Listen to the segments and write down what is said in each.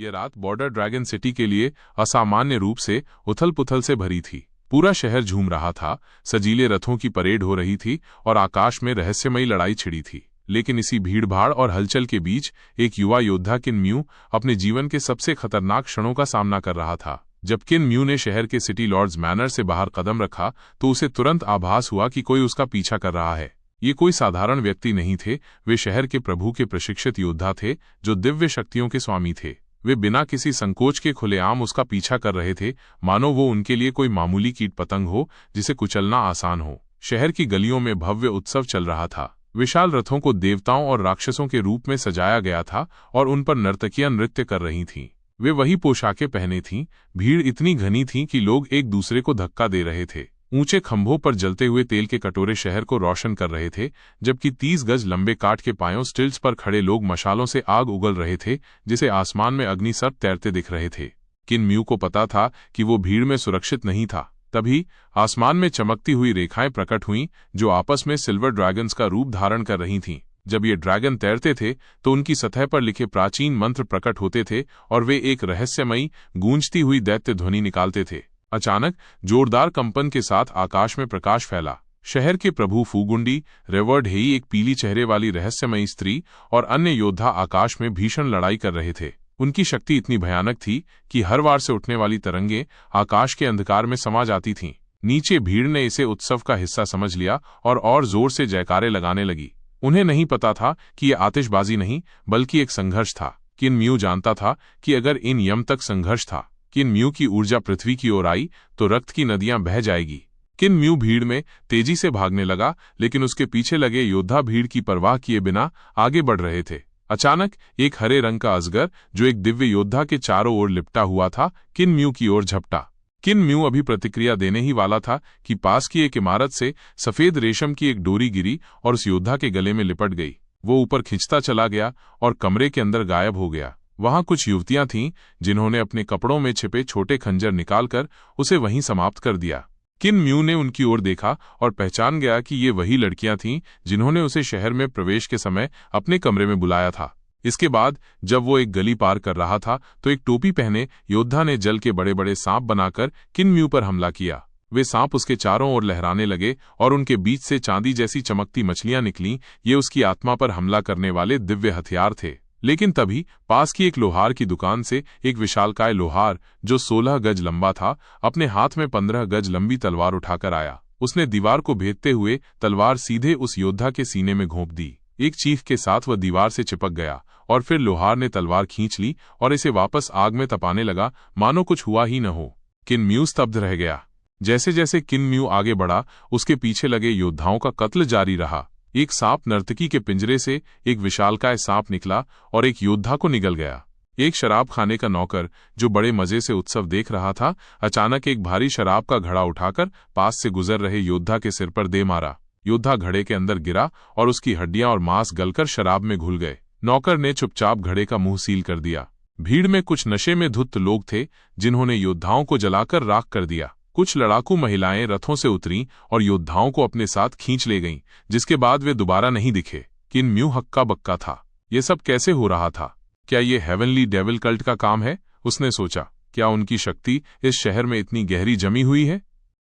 ये रात border dragon city के लिए असामान्य रूप से उथल-पुथल से भरी थी। पूरा शहर झूम रहा था, सजीले रथों की परेड हो रही थी और आकाश में रहस्यमयी लड़ाई छिड़ी थी। लेकिन इसी भीड़भाड़ और हलचल के बीच एक युवा योद्धा किन म्यू अपने जीवन के सबसे खतरनाक क्षणों का सामना कर रहा था। जब किन म्यू ने शहर के सिटी लॉर्ड्स मैनर से बाहर कदम रखा तो उसे तुरंत आभास हुआ कि कोई उसका पीछा कर रहा है। ये कोई साधारण व्यक्ति नहीं थे, वे शहर के प्रभु के प्रशिक्षित योद्धा थे जो दिव्य शक्तियों के स्वामी थे। वे बिना किसी संकोच के खुलेआम उसका पीछा कर रहे थे, मानो वो उनके लिए कोई मामूली कीट पतंग हो जिसे कुचलना आसान हो। शहर की गलियों में भव्य उत्सव चल रहा था। विशाल रथों को देवताओं और राक्षसों के रूप में सजाया गया था और उन पर नर्तकियां नृत्य कर रही थीं। वे वही पोशाकें पहने थीं। भीड़ इतनी घनी थी कि लोग एक दूसरे को धक्का दे रहे थे। ऊंचे खंभों पर जलते हुए तेल के कटोरे शहर को रोशन कर रहे थे, जबकि 30 गज लंबे काठ के पायों स्टिल्ट्स पर खड़े लोग मशालों से आग उगल रहे थे, जिसे आसमान में अग्नि सर्प तैरते दिख रहे थे। किन म्यू को पता था कि वो भीड़ में सुरक्षित नहीं था। तभी आसमान में चमकती हुई रेखाएं प्रकट हुईं, जो आपस में सिल्वर ड्रैगन्स का रूप धारण कर रही थीं। जब ये ड्रैगन तैरते थे तो उनकी सतह पर लिखे प्राचीन मंत्र प्रकट होते थे और वे एक रहस्यमयी गूंजती हुई दैत्य ध्वनि निकालते थे। अचानक जोरदार कंपन के साथ आकाश में प्रकाश फैला। शहर के प्रभु फूगुंडी रेवर्ड हेई, एक पीली चेहरे वाली रहस्यमयी स्त्री, और अन्य योद्धा आकाश में भीषण लड़ाई कर रहे थे। उनकी शक्ति इतनी भयानक थी कि हर वार से उठने वाली तरंगें आकाश के अंधकार में समा जाती थीं। नीचे भीड़ ने इसे उत्सव का हिस्सा समझ लिया और जोर से जयकारे लगाने लगी। उन्हें नहीं पता था कि यह आतिशबाजी नहीं बल्कि एक संघर्ष था। किन म्यू जानता था कि अगर इन यम तक संघर्ष था, किन म्यू की ऊर्जा पृथ्वी की ओर आई तो रक्त की नदियां बह जाएगी। किन म्यू भीड़ में तेजी से भागने लगा, लेकिन उसके पीछे लगे योद्धा भीड़ की परवाह किए बिना आगे बढ़ रहे थे। अचानक एक हरे रंग का अजगर, जो एक दिव्य योद्धा के चारों ओर लिपटा हुआ था, किन म्यू की ओर झपटा। किन म्यू अभी प्रतिक्रिया देने ही वाला था कि पास की एक इमारत से सफेद रेशम की एक डोरी गिरी और उस योद्धा के गले में लिपट गई। वो ऊपर खिंचता चला गया और कमरे के अंदर गायब हो गया। वहां कुछ युवतियां थीं जिन्होंने अपने कपड़ों में छिपे छोटे खंजर निकालकर उसे वहीं समाप्त कर दिया। किन म्यू ने उनकी ओर देखा और पहचान गया कि ये वही लड़कियां थीं जिन्होंने उसे शहर में प्रवेश के समय अपने कमरे में बुलाया था। इसके बाद जब वो एक गली पार कर रहा था तो एक टोपी पहने योद्धा ने जल के बड़े बड़े सांप बनाकर किन म्यू पर हमला किया। वे सांप उसके चारों ओर लहराने लगे और उनके बीच से चांदी जैसी चमकती मछलियां निकलीं। ये उसकी आत्मा पर हमला करने वाले दिव्य हथियार थे। लेकिन तभी पास की एक लोहार की दुकान से एक विशालकाय लोहार, जो 16 गज लंबा था, अपने हाथ में 15 गज लंबी तलवार उठाकर आया। उसने दीवार को भेदते हुए तलवार सीधे उस योद्धा के सीने में घोंप दी। एक चीख के साथ वह दीवार से चिपक गया और फिर लोहार ने तलवार खींच ली और इसे वापस आग में तपाने लगा, मानो कुछ हुआ ही न हो। किन म्यू स्तब्ध रह गया। जैसे जैसे किन म्यू आगे बढ़ा, उसके पीछे लगे योद्धाओं का कत्ल जारी रहा। एक सांप नर्तकी के पिंजरे से एक विशालकाय सांप निकला और एक योद्धा को निगल गया। एक शराब खाने का नौकर, जो बड़े मजे से उत्सव देख रहा था, अचानक एक भारी शराब का घड़ा उठाकर पास से गुजर रहे योद्धा के सिर पर दे मारा। योद्धा घड़े के अंदर गिरा और उसकी हड्डियां और मांस गलकर शराब में घुल गए। नौकर ने चुपचाप घड़े का मुंह सील कर दिया। भीड़ में कुछ नशे में धुत लोग थे जिन्होंने योद्धाओं को जलाकर राख कर दिया। कुछ लड़ाकू महिलाएं रथों से उतरीं और योद्धाओं को अपने साथ खींच ले गईं, जिसके बाद वे दोबारा नहीं दिखे। किन म्यू हक्का बक्का था। ये सब कैसे हो रहा था? क्या ये हेवनली डेविल कल्ट का काम है? उसने सोचा। क्या उनकी शक्ति इस शहर में इतनी गहरी जमी हुई है?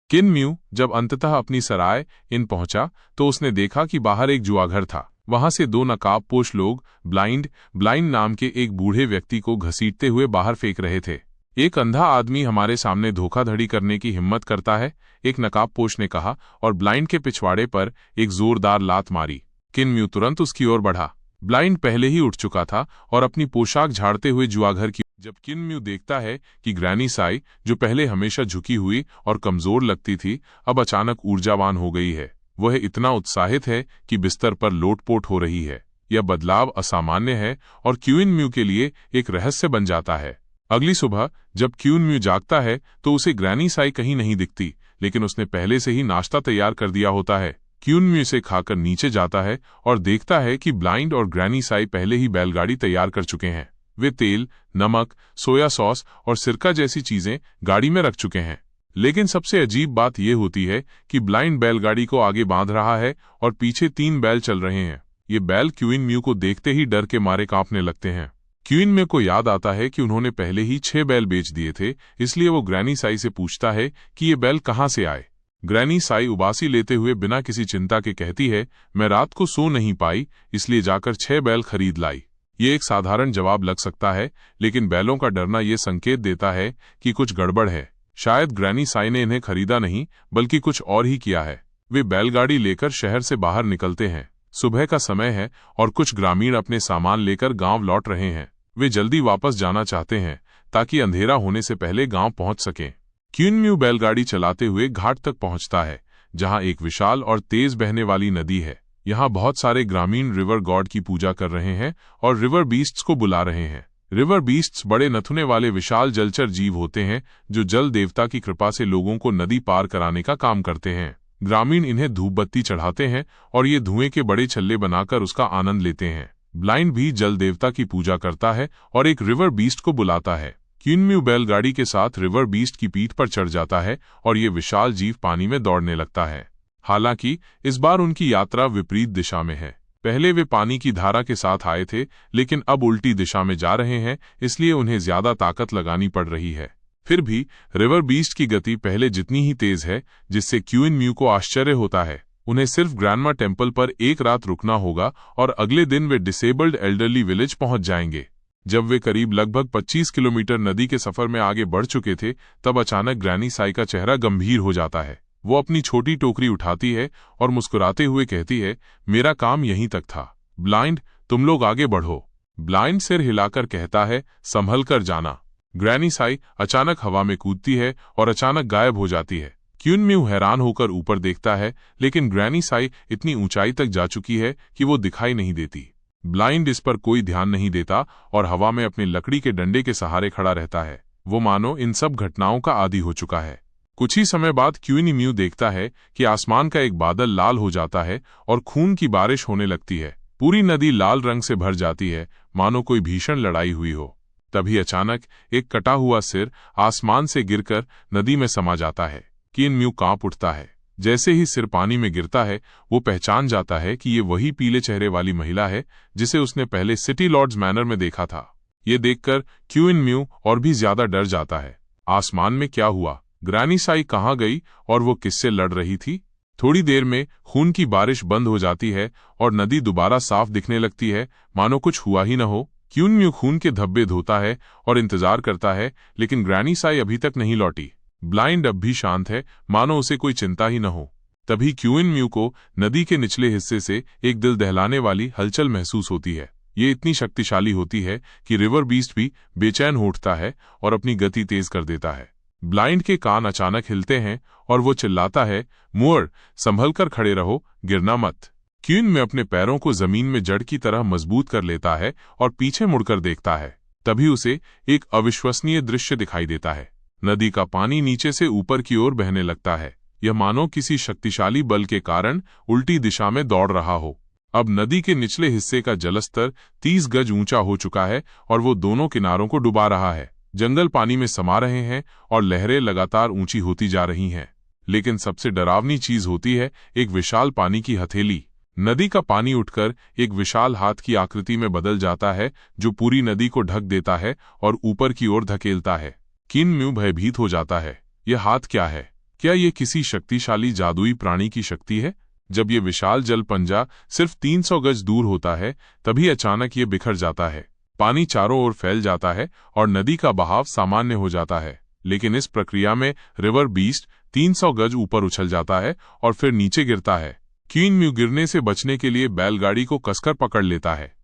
किन म्यू जब अंततः अपनी सराय इन पहुंचा तो उसने देखा कि बाहर एक जुआघर था। वहां से 2 नकाबपोश लोग ब्लाइंड नाम के एक बूढ़े व्यक्ति को घसीटते हुए बाहर फेंक रहे थे। एक अंधा आदमी हमारे सामने धोखाधड़ी करने की हिम्मत करता है, एक नकाबपोश ने कहा और ब्लाइंड के पिछवाड़े पर एक जोरदार लात मारी। किन म्यू तुरंत उसकी ओर बढ़ा। ब्लाइंड पहले ही उठ चुका था और अपनी पोशाक झाड़ते हुए जुआघर की। जब किन म्यू देखता है कि ग्रैनी साई, जो पहले हमेशा झुकी हुई और कमजोर लगती थी, अब अचानक ऊर्जावान हो गई है। वह इतना उत्साहित है कि बिस्तर पर लोटपोट हो रही है। यह बदलाव असामान्य है और क्वीन म्यू के लिए एक रहस्य बन जाता है। अगली सुबह जब क्वीन म्यू जागता है तो उसे ग्रैनी साई कहीं नहीं दिखती, लेकिन उसने पहले से ही नाश्ता तैयार कर दिया होता है। क्वीन म्यू इसे खाकर नीचे जाता है और देखता है कि ब्लाइंड और ग्रैनी साई पहले ही बैलगाड़ी तैयार कर चुके हैं। वे तेल, नमक, सोया सॉस और सिरका जैसी चीजें गाड़ी में रख चुके हैं। लेकिन सबसे अजीब बात यह होती है कि ब्लाइंड बैलगाड़ी को आगे बांध रहा है और पीछे 3 बैल चल रहे हैं। ये बैल क्वीन म्यू को देखते ही डर के मारे कांपने लगते हैं। क्वीन म्यू को याद आता है कि उन्होंने पहले ही 6 बैल बेच दिए थे, इसलिए वो ग्रैनी साई से पूछता है कि ये बैल कहाँ से आए। ग्रैनी साई उबासी लेते हुए बिना किसी चिंता के कहती है, मैं रात को सो नहीं पाई, इसलिए जाकर 6 बैल खरीद लाई। ये एक साधारण जवाब लग सकता है, लेकिन बैलों का डरना ये संकेत देता है कि कुछ गड़बड़ है। शायद ग्रैनी साई ने इन्हें खरीदा नहीं, बल्कि कुछ और ही किया है। वे बैलगाड़ी लेकर शहर से बाहर निकलते हैं। सुबह का समय है और कुछ ग्रामीण अपने सामान लेकर गांव लौट रहे हैं। वे जल्दी वापस जाना चाहते हैं ताकि अंधेरा होने से पहले गांव पहुंच सकें। क्वीन म्यू बैलगाड़ी चलाते हुए घाट तक पहुंचता है, जहां एक विशाल और तेज बहने वाली नदी है। यहां बहुत सारे ग्रामीण रिवर गॉड की पूजा कर रहे हैं और रिवर बीस्ट्स को बुला रहे हैं। रिवर बीस्ट्स बड़े नथुने वाले विशाल जलचर जीव होते हैं जो जल देवता की कृपा से लोगों को नदी पार कराने का काम करते हैं। ग्रामीण इन्हें धूप बत्ती चढ़ाते हैं और ये धुएं के बड़े छल्ले बनाकर उसका आनंद लेते हैं। ब्लाइंड भी जल देवता की पूजा करता है और एक रिवर बीस्ट को बुलाता है। क्वीन म्यू बैलगाड़ी के साथ रिवर बीस्ट की पीठ पर चढ़ जाता है और ये विशाल जीव पानी में दौड़ने लगता है। हालांकि इस बार उनकी यात्रा विपरीत दिशा में है। पहले वे पानी की धारा के साथ आए थे, लेकिन अब उल्टी दिशा में जा रहे हैं, इसलिए उन्हें ज्यादा ताकत लगानी पड़ रही है। फिर भी रिवर बीस्ट की गति पहले जितनी ही तेज है, जिससे क्वीन म्यू को आश्चर्य होता है। उन्हें सिर्फ ग्रैंडमा टेम्पल पर एक रात रुकना होगा और अगले दिन वे डिसेबल्ड एल्डरली विलेज पहुंच जाएंगे। जब वे करीब लगभग 25 किलोमीटर नदी के सफर में आगे बढ़ चुके थे, तब अचानक ग्रैनी साई का चेहरा गंभीर हो जाता है। वो अपनी छोटी टोकरी उठाती है और मुस्कुराते हुए कहती है, मेरा काम यहीं तक था। ब्लाइंड, तुम लोग आगे बढ़ो। ब्लाइंड सिर हिलाकर कहता है, संभल कर जाना। ग्रैनी साई अचानक हवा में कूदती है और अचानक गायब हो जाती है। क्वीन म्यू हैरान होकर ऊपर देखता है, लेकिन ग्रैनी साई इतनी ऊंचाई तक जा चुकी है कि वो दिखाई नहीं देती। ब्लाइंड इस पर कोई ध्यान नहीं देता और हवा में अपनी लकड़ी के डंडे के सहारे खड़ा रहता है। वो मानो इन सब घटनाओं का आदी हो चुका है। कुछ ही समय बाद क्वीन म्यू देखता है कि आसमान का एक बादल लाल हो जाता है और खून की बारिश होने लगती है। पूरी नदी लाल रंग से भर जाती है, मानो कोई भीषण लड़ाई हुई हो। तभी अचानक एक कटा हुआ सिर आसमान से गिरकर नदी में समा जाता है। क्वीन म्यू कांप उठता है। जैसे ही सिर पानी में गिरता है, वो पहचान जाता है कि ये वही पीले चेहरे वाली महिला है जिसे उसने पहले सिटी लॉर्ड्स मैनर में देखा था। ये देखकर क्वीन म्यू और भी ज्यादा डर जाता है। आसमान में क्या हुआ? ग्रैनी साई कहाँ गई और वो किससे लड़ रही थी? थोड़ी देर में खून की बारिश बंद हो जाती है और नदी दोबारा साफ दिखने लगती है, मानो कुछ हुआ ही न हो। क्वीन म्यू खून के धब्बे धोता है और इंतजार करता है, लेकिन ग्रैनी साई अभी तक नहीं लौटी। ब्लाइंड अब भी शांत है, मानो उसे कोई चिंता ही न हो। तभी क्वीन म्यू को नदी के निचले हिस्से से एक दिल दहलाने वाली हलचल महसूस होती है। ये इतनी शक्तिशाली होती है कि रिवर बीस्ट भी बेचैन हो उठता है और अपनी गति तेज कर देता है। ब्लाइंड के कान अचानक हिलते हैं और वो चिल्लाता है, मुअर, संभल कर खड़े रहो, गिरना मत। क्वीन म्यू अपने पैरों को जमीन में जड़ की तरह मजबूत कर लेता है और पीछे मुड़कर देखता है। तभी उसे एक अविश्वसनीय दृश्य दिखाई देता है। नदी का पानी नीचे से ऊपर की ओर बहने लगता है। यह मानो किसी शक्तिशाली बल के कारण उल्टी दिशा में दौड़ रहा हो। अब नदी के निचले हिस्से का जलस्तर 30 गज ऊंचा हो चुका है और वो दोनों किनारों को डुबा रहा है। जंगल पानी में समा रहे हैं और लहरें लगातार ऊंची होती जा रही हैं। लेकिन सबसे डरावनी चीज होती है एक विशाल पानी की हथेली। नदी का पानी उठकर एक विशाल हाथ की आकृति में बदल जाता है, जो पूरी नदी को ढक देता है और ऊपर की ओर धकेलता है। क्वीन म्यू भयभीत हो जाता है। यह हाथ क्या है? क्या ये किसी शक्तिशाली जादुई प्राणी की शक्ति है? जब ये विशाल जल पंजा सिर्फ 300 गज दूर होता है, तभी अचानक ये बिखर जाता है। पानी चारों ओर फैल जाता है और नदी का बहाव सामान्य हो जाता है। लेकिन इस प्रक्रिया में रिवर बीस्ट 300 गज ऊपर उछल जाता है और फिर नीचे गिरता है। क्वीन म्यू गिरने से बचने के लिए बैलगाड़ी को कसकर पकड़ लेता है।